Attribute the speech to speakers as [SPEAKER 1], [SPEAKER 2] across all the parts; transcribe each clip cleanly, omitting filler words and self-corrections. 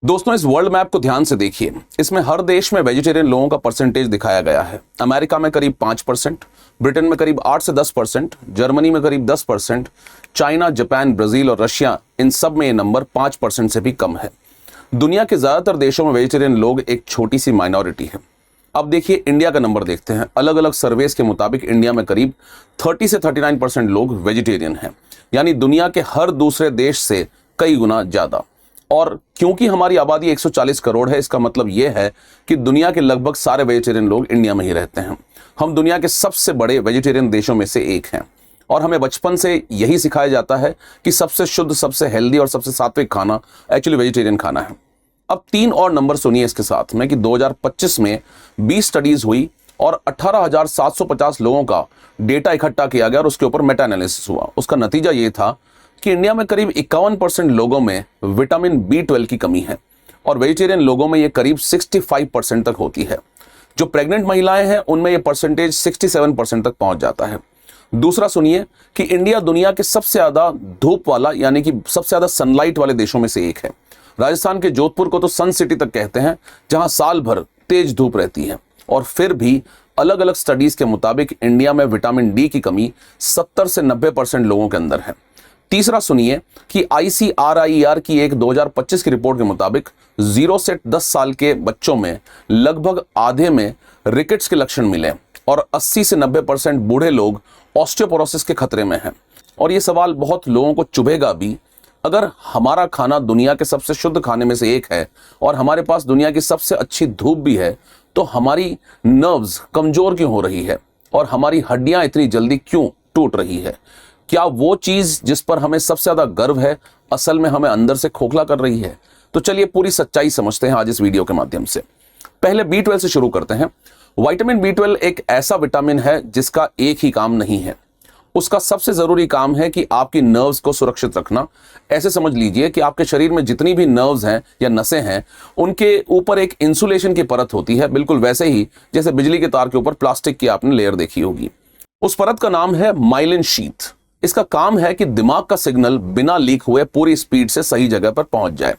[SPEAKER 1] दोस्तों, इस world map को ध्यान से देखिए। इसमें हर देश में वेजिटेरियन लोगों का परसेंटेज दिखाया गया है। अमेरिका में करीब 5%, ब्रिटेन में करीब 8 से 10%, जर्मनी में करीब 10%, चाइना, जापान, ब्राजील और रशिया, इन सब में ये नंबर 5% से भी कम है। दुनिया के ज्यादातर देशों में वेजिटेरियन लोग एक छोटी सी माइनॉरिटी है। अब देखिए इंडिया का नंबर देखते हैं। अलग अलग सर्वेस के मुताबिक इंडिया में करीब 30 से 39% लोग वेजिटेरियन हैं, यानी दुनिया के हर दूसरे देश से कई गुना ज्यादा। और क्योंकि हमारी आबादी 140 करोड़ है, इसका मतलब यह है कि दुनिया के लगभग सारे वेजिटेरियन लोग इंडिया में ही रहते हैं। हम दुनिया के सबसे बड़े वेजिटेरियन देशों में से एक हैं और हमें बचपन से यही सिखाया जाता है कि सबसे शुद्ध, सबसे हेल्दी और सबसे सात्विक खाना एक्चुअली वेजिटेरियन खाना है। अब 3 और नंबर सुनिए इसके साथ में कि 2025 में 20 स्टडीज हुई और 18,750 लोगों का डेटा इकट्ठा किया गया और उसके ऊपर मेटा एनालिसिस हुआ। उसका नतीजा ये था कि इंडिया में करीब 51% लोगों में विटामिन B12 की कमी है और वेजिटेरियन लोगों में ये करीब 65% तक होती है। जो प्रेग्नेंट महिलाएं हैं उनमें ये परसेंटेज 67% तक पहुंच जाता है। दूसरा सुनिए कि इंडिया दुनिया के सबसे ज्यादा धूप वाला, यानी कि सबसे ज्यादा सनलाइट वाले देशों में से एक है। राजस्थान के जोधपुर को तो सन सिटी तक कहते हैं, जहां साल भर तेज धूप रहती है। और फिर भी अलग अलग स्टडीज के मुताबिक इंडिया में विटामिन D की कमी 70 से 90% लोगों के अंदर है। तीसरा सुनिए कि ICRIER की एक 2025 की रिपोर्ट के मुताबिक 0 से 10 साल के बच्चों में लगभग आधे में रिकेट्स के लक्षण मिले और 80 से 90% बूढ़े लोग ऑस्टियोपोरोसिस के खतरे में हैं। और ये सवाल बहुत लोगों को चुभेगा भी। अगर हमारा खाना दुनिया के सबसे शुद्ध खाने में से एक है और हमारे पास दुनिया की सबसे अच्छी धूप भी है, तो हमारी नर्व्स कमजोर क्यों हो रही है और हमारी हड्डियां इतनी जल्दी क्यों टूट रही है? क्या वो चीज जिस पर हमें सबसे ज्यादा गर्व है असल में हमें अंदर से खोखला कर रही है? तो चलिए पूरी सच्चाई समझते हैं आज इस वीडियो के माध्यम से। पहले B12 से शुरू करते हैं। विटामिन B12 एक ऐसा विटामिन है जिसका एक ही काम नहीं है। उसका सबसे जरूरी काम है कि आपकी नर्व्स को सुरक्षित रखना। ऐसे समझ लीजिए कि आपके शरीर में जितनी भी नर्व्स हैं या नसें हैं, उनके ऊपर एक इंसुलेशन की परत होती है, बिल्कुल वैसे ही जैसे बिजली के तार के ऊपर प्लास्टिक की आपने लेयर देखी होगी। उस परत का नाम है माइलिन शीथ। इसका काम है कि दिमाग का सिग्नल बिना लीक हुए पूरी स्पीड से सही जगह पर पहुंच जाए।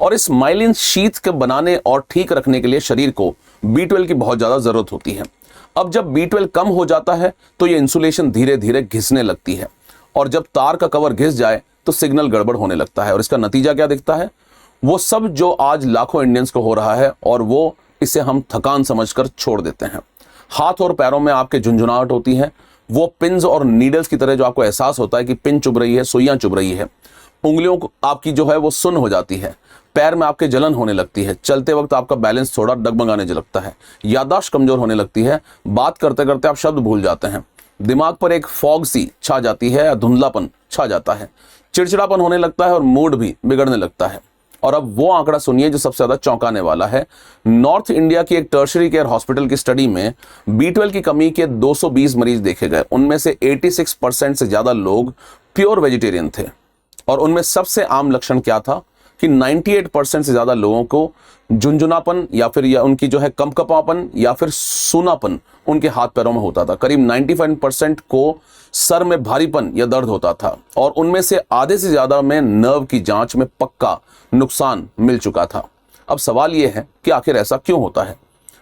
[SPEAKER 1] और इस माइलिन शीथ के बनाने और ठीक रखने के लिए शरीर को B12 की बहुत ज्यादा जरूरत होती है। अब जब B12 कम हो जाता है तो ये इंसुलेशन धीरे धीरे घिसने लगती है और जब तार का कवर घिस जाए तो सिग्नल गड़बड़ होने लगता है। और इसका नतीजा क्या दिखता है? वो सब जो आज लाखों इंडियंस को हो रहा है, और वो इसे हम थकान समझकर छोड़ देते हैं। हाथ और पैरों में आपके झुंझुनाहट होती है, वो पिन्स और नीडल्स की तरह जो आपको एहसास होता है कि पिन चुभ रही है, सुइयां चुभ रही है। उंगलियों को आपकी जो है वो सुन्न हो जाती है, पैर में आपके जलन होने लगती है, चलते वक्त आपका बैलेंस थोड़ा डगमगाने लगता है, याददाश्त कमजोर होने लगती है, बात करते करते आप शब्द भूल जाते हैं, दिमाग पर एक फॉग सी छा जाती है या धुंधलापन छा जाता है, चिड़चिड़ापन होने लगता है और मूड भी बिगड़ने लगता है। और अब वो आंकड़ा सुनिए जो सबसे ज्यादा चौंकाने वाला है। नॉर्थ इंडिया की एक टर्शरी केयर हॉस्पिटल की स्टडी में B12 की कमी के 220 मरीज देखे गए। उनमें से 86% से ज्यादा लोग प्योर वेजिटेरियन थे और उनमें सबसे आम लक्षण क्या था कि 98% से ज्यादा लोगों को झुंझुनापन या फिर उनकी जो है कंपकपापन या फिर सूनापन उनके हाथ पैरों में होता था। करीब 95% को सर में भारीपन या दर्द होता था और उनमें से आधे से ज्यादा में नर्व की जांच में पक्का नुकसान मिल चुका था। अब सवाल यह है कि आखिर ऐसा क्यों होता है?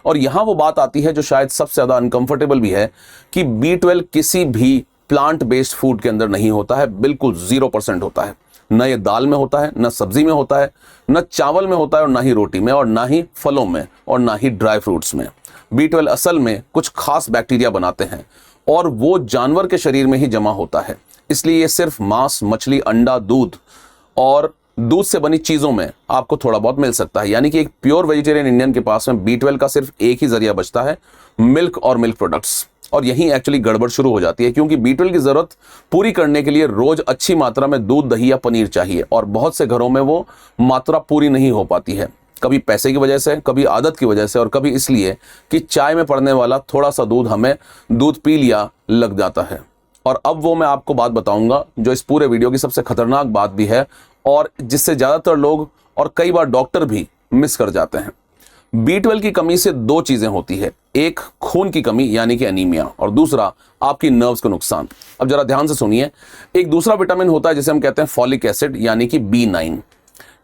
[SPEAKER 1] और यहां वो बात आती है जो शायद सबसे ज्यादा अनकंफर्टेबल भी है कि B12 किसी भी प्लांट बेस्ड फूड के अंदर नहीं होता है, बिल्कुल 0% होता है। न ये दाल में होता है, न सब्जी में होता है, न चावल में होता है, और ना ही रोटी में, और ना ही फलों में, और ना ही ड्राई फ्रूट्स में। B12 असल में कुछ खास बैक्टीरिया बनाते हैं और वो जानवर के शरीर में ही जमा होता है। इसलिए ये सिर्फ मांस, मछली, अंडा, दूध और दूध से बनी चीजों में आपको थोड़ा बहुत मिल सकता है। यानी कि एक प्योर वेजिटेरियन इंडियन के पास में B12 का सिर्फ एक ही जरिया बचता है, मिल्क और मिल्क प्रोडक्ट्स। और यहीं एक्चुअली गड़बड़ शुरू हो जाती है, क्योंकि B12 की जरूरत पूरी करने के लिए रोज अच्छी मात्रा में दूध, दही या पनीर चाहिए और बहुत से घरों में वो मात्रा पूरी नहीं हो पाती है। कभी पैसे की वजह से, कभी आदत की वजह से, और कभी इसलिए कि चाय में पड़ने वाला थोड़ा सा दूध हमें दूध पी लिया लग जाता है। और अब वो मैं आपको बात बताऊंगा जो इस पूरे वीडियो की सबसे खतरनाक बात भी है और जिससे ज्यादातर लोग और कई बार डॉक्टर भी मिस कर जाते हैं। B12 की कमी से 2 चीजें होती है, एक खून की कमी यानी कि एनीमिया, और दूसरा आपकी नर्व्स को नुकसान। अब जरा ध्यान से सुनिए। एक दूसरा विटामिन होता है जिसे हम कहते हैं फॉलिक एसिड यानी कि B9।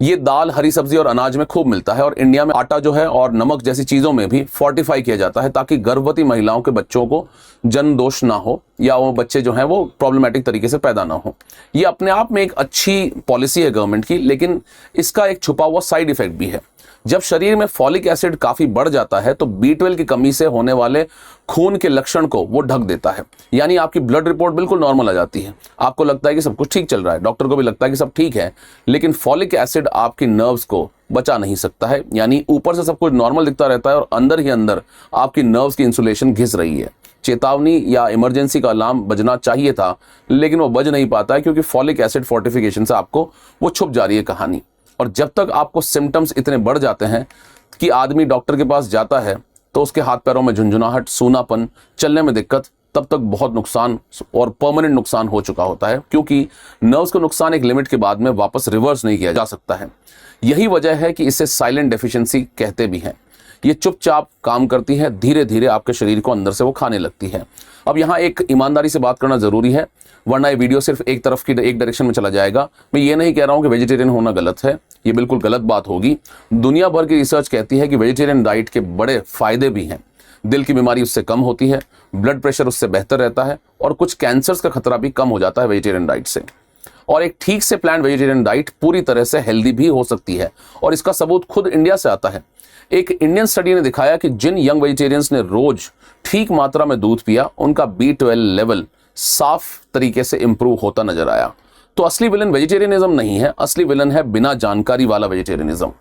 [SPEAKER 1] ये दाल, हरी सब्जी और अनाज में खूब मिलता है और इंडिया में आटा जो है और नमक जैसी चीज़ों में भी फोर्टिफाई किया जाता है ताकि गर्भवती महिलाओं के बच्चों को जन्म दोष ना हो या वो बच्चे जो हैं वो प्रॉब्लमेटिक तरीके से पैदा ना हो। ये अपने आप में एक अच्छी पॉलिसी है गवर्नमेंट की, लेकिन इसका एक छुपा हुआ साइड इफेक्ट भी है। जब शरीर में फॉलिक एसिड काफी बढ़ जाता है तो B12 की कमी से होने वाले खून के लक्षण को वो ढक देता है, यानी आपकी ब्लड रिपोर्ट बिल्कुल नॉर्मल आ जाती है। आपको लगता है कि सब कुछ ठीक चल रहा है, डॉक्टर को भी लगता है कि सब ठीक है, लेकिन फॉलिक एसिड आपकी नर्व्स को बचा नहीं सकता है। यानी ऊपर से सब कुछ नॉर्मल दिखता रहता है और अंदर ही अंदर आपकी नर्व्स की इंसुलेशन घिस रही है। चेतावनी या इमरजेंसी का अलार्म बजना चाहिए था, लेकिन वो बज नहीं पाता है क्योंकि फॉलिक एसिड फोर्टिफिकेशन से आपको वो छुप जा रही है कहानी। और जब तक आपको सिम्टम्स इतने बढ़ जाते हैं कि आदमी डॉक्टर के पास जाता है तो उसके हाथ पैरों में झुंझुनाहट, सूनापन, चलने में दिक्कत, तब तक बहुत नुकसान और परमानेंट नुकसान हो चुका होता है, क्योंकि नर्व्स को नुकसान एक लिमिट के बाद में वापस रिवर्स नहीं किया जा सकता है। यही वजह है कि इसे साइलेंट डेफिशिएंसी कहते भी हैं। ये चुपचाप काम करती है, धीरे धीरे आपके शरीर को अंदर से वो खाने लगती है। अब यहाँ एक ईमानदारी से बात करना जरूरी है, वरना ये वीडियो सिर्फ एक तरफ की एक डायरेक्शन में चला जाएगा। मैं ये नहीं कह रहा हूँ कि वेजिटेरियन होना गलत है, ये बिल्कुल गलत बात होगी। दुनिया भर की रिसर्च कहती है कि वेजिटेरियन डाइट के बड़े फायदे भी हैं। दिल की बीमारी उससे कम होती है, ब्लड प्रेशर उससे बेहतर रहता है और कुछ कैंसर्स का खतरा भी कम हो जाता है वेजिटेरियन डाइट से। और एक ठीक से प्लान्ड वेजिटेरियन डाइट पूरी तरह से हेल्दी भी हो सकती है और इसका सबूत खुद इंडिया से आता है। एक इंडियन स्टडी ने दिखाया कि जिन यंग वेजिटेरियंस ने रोज ठीक मात्रा में दूध पिया, उनका B12 लेवल साफ तरीके से इंप्रूव होता नजर आया। तो असली विलन वेजिटेरियनिज्म नहीं है, असली विलन है बिना जानकारी वाला वेजिटेरियनिज्म।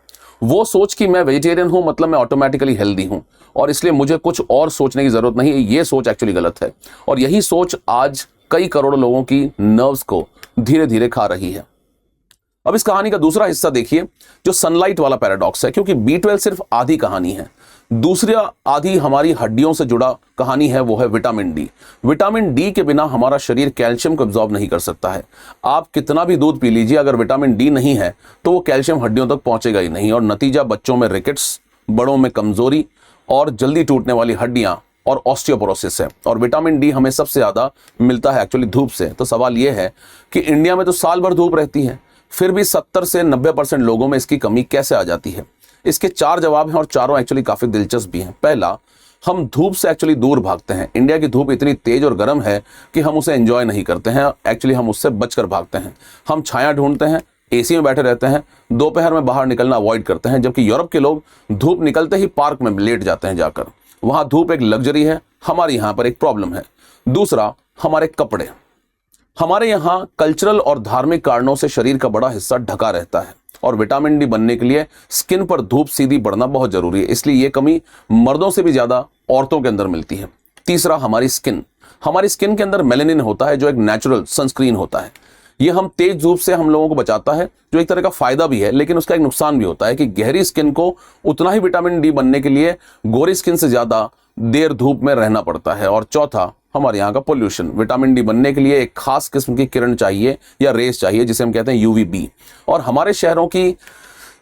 [SPEAKER 1] वो सोच कि मैं वेजिटेरियन हूं मतलब मैं ऑटोमेटिकली हेल्दी हूं और इसलिए मुझे कुछ और सोचने की जरूरत नहीं है, ये सोच एक्चुअली गलत है। और यही सोच आज कई करोड़ लोगों की नर्व्स को धीरे धीरे खा रही है। अब इस कहानी का दूसरा हिस्सा देखिए, जो सनलाइट वाला पैराडॉक्स है, क्योंकि B12 सिर्फ आधी कहानी है। दूसरा आधी हमारी हड्डियों से जुड़ा कहानी है, वो है विटामिन डी। विटामिन डी के बिना हमारा शरीर कैल्शियम को एब्जॉर्ब नहीं कर सकता है। आप कितना भी दूध पी लीजिए, अगर विटामिन डी नहीं है तो वो कैल्शियम हड्डियों तक पहुंचेगा ही नहीं और नतीजा बच्चों में रिकेट्स, बड़ों में कमजोरी और जल्दी टूटने वाली हड्डियां और ऑस्टियोपोरोसिस है। और विटामिन डी हमें सबसे ज्यादा मिलता है एक्चुअली धूप से। तो सवाल यह है कि इंडिया में तो साल भर धूप रहती है, फिर भी 70 से 90% लोगों में इसकी कमी कैसे आ जाती है? इसके 4 जवाब हैं और चारों एक्चुअली काफी दिलचस्प भी हैं। पहला, हम धूप से एक्चुअली दूर भागते हैं। इंडिया की धूप इतनी तेज और गर्म है कि हम उसे एंजॉय नहीं करते हैं, एक्चुअली हम उससे बचकर भागते हैं। हम छाया ढूंढते हैं, एसी में बैठे रहते हैं, दोपहर में बाहर निकलना अवॉइड करते हैं, जबकि यूरोप के लोग धूप निकलते ही पार्क में लेट जाते हैं जाकर। वहां धूप एक लग्जरी है, हमारे यहाँ पर एक प्रॉब्लम है। दूसरा, हमारे कपड़े। हमारे यहाँ कल्चरल और धार्मिक कारणों से शरीर का बड़ा हिस्सा ढका रहता है और विटामिन डी बनने के लिए स्किन पर धूप सीधी पड़ना बहुत जरूरी है, इसलिए ये कमी मर्दों से भी ज्यादा औरतों के अंदर मिलती है। तीसरा, हमारी स्किन। हमारी स्किन के अंदर मेलानिन होता है जो एक नेचुरल सनस्क्रीन होता है। ये हम तेज धूप से हम लोगों को बचाता है, जो एक तरह का फायदा भी है, लेकिन उसका एक नुकसान भी होता है कि गहरी स्किन को उतना ही विटामिन डी बनने के लिए गोरी स्किन से ज्यादा देर धूप में रहना पड़ता है। और चौथा, हमारे यहाँ का पोल्यूशन। विटामिन डी बनने के लिए एक खास किस्म की किरण चाहिए या रेस चाहिए, जिसे हम कहते हैं UVB। और हमारे शहरों की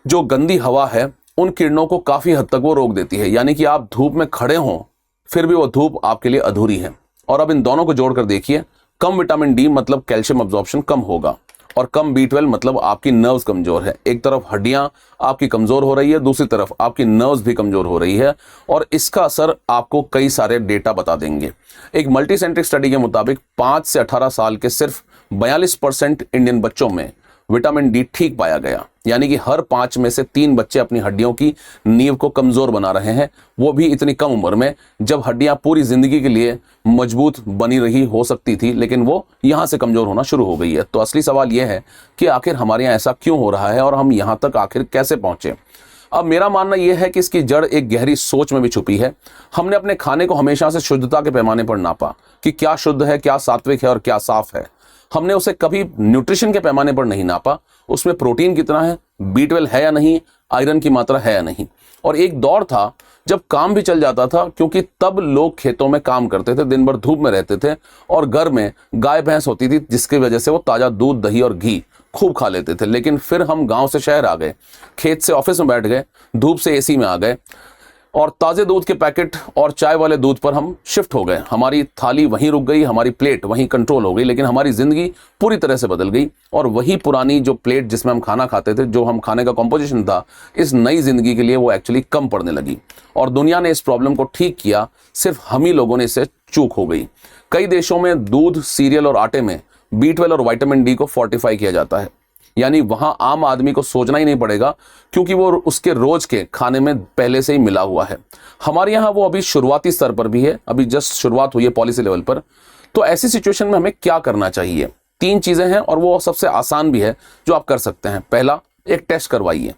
[SPEAKER 1] जो गंदी हवा है, उन किरणों को काफी हद तक वो रोक देती है, यानी कि आप धूप में खड़े हों फिर भी वो धूप आपके लिए अधूरी है। और अब इन दोनों को जोड़कर देखिए, कम विटामिन डी मतलब कैल्शियम अब्जॉर्प्शन कम होगा और कम B12 मतलब आपकी नर्व्स कमजोर है। एक तरफ हड्डियां आपकी कमजोर हो रही है, दूसरी तरफ आपकी नर्व्स भी कमजोर हो रही है और इसका असर आपको कई सारे डेटा बता देंगे। एक मल्टीसेंट्रिक स्टडी के मुताबिक 5 से 18 साल के सिर्फ 42% इंडियन बच्चों में विटामिन डी ठीक पाया गया, यानी कि हर 5 में से 3 बच्चे अपनी हड्डियों की नींव को कमजोर बना रहे हैं, वो भी इतनी कम उम्र में जब हड्डियां पूरी जिंदगी के लिए मजबूत बनी रही हो सकती थी, लेकिन वो यहां से कमजोर होना शुरू हो गई है। तो असली सवाल यह है कि आखिर हमारे यहाँ ऐसा क्यों हो रहा है और हम यहां तक आखिर कैसे पहुंचे? अब मेरा मानना यह है कि इसकी जड़ एक गहरी सोच में भी छुपी है। हमने अपने खाने को हमेशा से शुद्धता के पैमाने पर नापा कि क्या शुद्ध है, क्या सात्विक है और क्या साफ है। हमने उसे कभी न्यूट्रिशन के पैमाने पर नहीं नापा, उसमें प्रोटीन कितना है, B12 है या नहीं, आयरन की मात्रा है या नहीं। और एक दौर था जब काम भी चल जाता था, क्योंकि तब लोग खेतों में काम करते थे, दिन भर धूप में रहते थे और घर में गाय भैंस होती थी, जिसकी वजह से वो ताजा दूध, दही और घी खूब खा लेते थे। लेकिन फिर हम गांव से शहर आ गए, खेत से ऑफिस में बैठ गए, धूप से एसी में आ गए, और ताज़े दूध के पैकेट और चाय वाले दूध पर हम शिफ्ट हो गए। हमारी थाली वहीं रुक गई, हमारी प्लेट वहीं कंट्रोल हो गई, लेकिन हमारी ज़िंदगी पूरी तरह से बदल गई। और वही पुरानी जो प्लेट जिसमें हम खाना खाते थे, जो हम खाने का कॉम्पोजिशन था, इस नई ज़िंदगी के लिए वो एक्चुअली कम पड़ने लगी। और दुनिया ने इस प्रॉब्लम को ठीक किया, सिर्फ हम ही लोगों ने इससे चूक हो गई। कई देशों में दूध, सीरियल और आटे में B12 और विटामिन डी को फोर्टिफाई किया जाता है, यानी वहां आम आदमी को सोचना ही नहीं पड़ेगा, क्योंकि वो उसके रोज के खाने में पहले से ही मिला हुआ है। हमारे यहाँ वो अभी शुरुआती स्तर पर भी है, अभी जस्ट शुरुआत हुई है पॉलिसी लेवल पर। तो ऐसी सिचुएशन में हमें क्या करना चाहिए? 3 चीजें हैं और वो सबसे आसान भी है जो आप कर सकते हैं। पहला, एक टेस्ट करवाइए।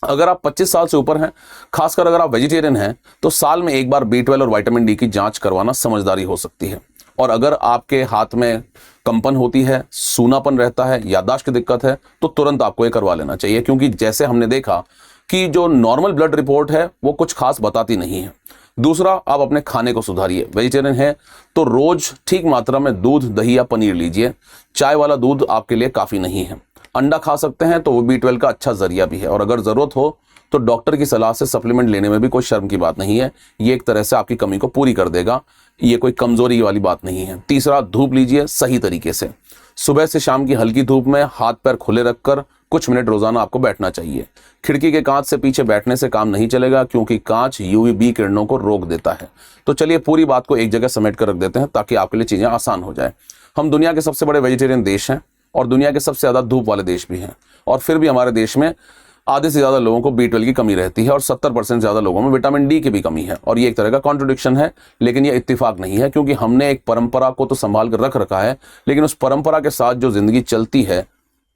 [SPEAKER 1] अगर आप 25 साल से ऊपर हैं, खासकर अगर आप वेजिटेरियन हैं, तो साल में एक बार B12 और विटामिन डी की जांच करवाना समझदारी हो सकती है। और अगर आपके हाथ में कंपन होती है, सूनापन रहता है, याददाश्त की दिक्कत है, तो तुरंत आपको ये करवा लेना चाहिए, क्योंकि जैसे हमने देखा कि जो नॉर्मल ब्लड रिपोर्ट है वो कुछ खास बताती नहीं है। दूसरा, आप अपने खाने को सुधारिए। वेजिटेरियन है तो रोज ठीक मात्रा में दूध, दही या पनीर लीजिए। चाय वाला दूध आपके लिए काफ़ी नहीं है। अंडा खा सकते हैं तो वो B12 का अच्छा जरिया भी है। और अगर ज़रूरत हो तो डॉक्टर की सलाह से सप्लीमेंट लेने में भी कोई शर्म की बात नहीं है। ये एक तरह से आपकी कमी को पूरी कर देगा, ये कोई कमजोरी वाली बात नहीं है। तीसरा, धूप लीजिए सही तरीके से। सुबह से शाम की हल्की धूप में हाथ पैर खुले रखकर कुछ मिनट रोजाना आपको बैठना चाहिए। खिड़की के कांच से पीछे बैठने से काम नहीं चलेगा, क्योंकि कांच UVB किरणों को रोक देता है। तो चलिए पूरी बात को एक जगह समेट कर रख देते हैं, ताकि आपके लिए चीजें आसान हो जाए। हम दुनिया के सबसे बड़े वेजिटेरियन देश हैं और दुनिया के सबसे ज्यादा धूप वाले देश भी हैं, और फिर भी हमारे देश में आधे से ज़्यादा लोगों को B12 की कमी रहती है और 70% ज़्यादा लोगों में विटामिन डी की भी कमी है। और ये एक तरह का कॉन्ट्रडिक्शन है, लेकिन ये इत्तेफाक नहीं है, क्योंकि हमने एक परंपरा को तो संभाल कर रख रखा है, लेकिन उस परंपरा के साथ जो जिंदगी चलती है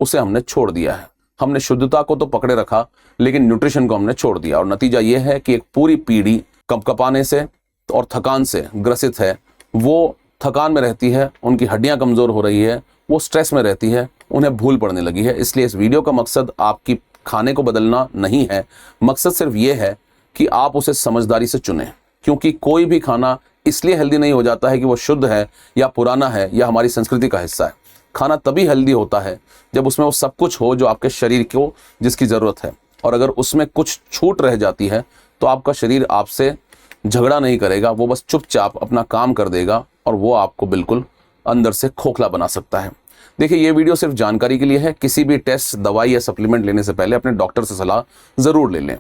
[SPEAKER 1] उसे हमने छोड़ दिया है। हमने शुद्धता को तो पकड़े रखा, लेकिन न्यूट्रिशन को हमने छोड़ दिया। और नतीजा ये है कि एक पूरी पीढ़ी कपकपाने से और थकान से ग्रसित है। वो थकान में रहती है, उनकी हड्डियाँ कमज़ोर हो रही है, वो स्ट्रेस में रहती है, उन्हें भूल पड़ने लगी है। इसलिए इस वीडियो का मकसद आपकी खाने को बदलना नहीं है, मकसद सिर्फ ये है कि आप उसे समझदारी से चुनें। क्योंकि कोई भी खाना इसलिए हेल्दी नहीं हो जाता है कि वो शुद्ध है या पुराना है या हमारी संस्कृति का हिस्सा है। खाना तभी हेल्दी होता है जब उसमें वो सब कुछ हो जो आपके शरीर को जिसकी ज़रूरत है। और अगर उसमें कुछ छूट रह जाती है तो आपका शरीर आपसे झगड़ा नहीं करेगा, वो बस चुपचाप अपना काम कर देगा और वो आपको बिल्कुल अंदर से खोखला बना सकता है। देखिए, ये वीडियो सिर्फ जानकारी के लिए है। किसी भी टेस्ट, दवाई या सप्लीमेंट लेने से पहले अपने डॉक्टर से सलाह जरूर ले लें।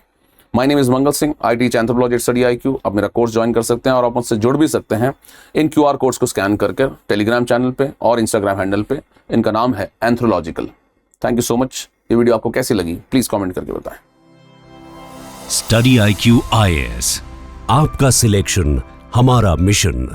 [SPEAKER 1] My name is Mangal Singh, I teach anthropology at study IQ। आप मेरा कोर्स ज्वाइन कर सकते हैं और आप मुझसे जुड़ भी सकते हैं इन QR कोड्स को स्कैन करके टेलीग्राम चैनल पे और इंस्टाग्राम हैंडल पे। इनका नाम है anthropological. Thank you so much. ये वीडियो आपको कैसी लगी प्लीज कॉमेंट करके बताएं।
[SPEAKER 2] स्टडी IQ IAS, आपका सिलेक्शन हमारा मिशन।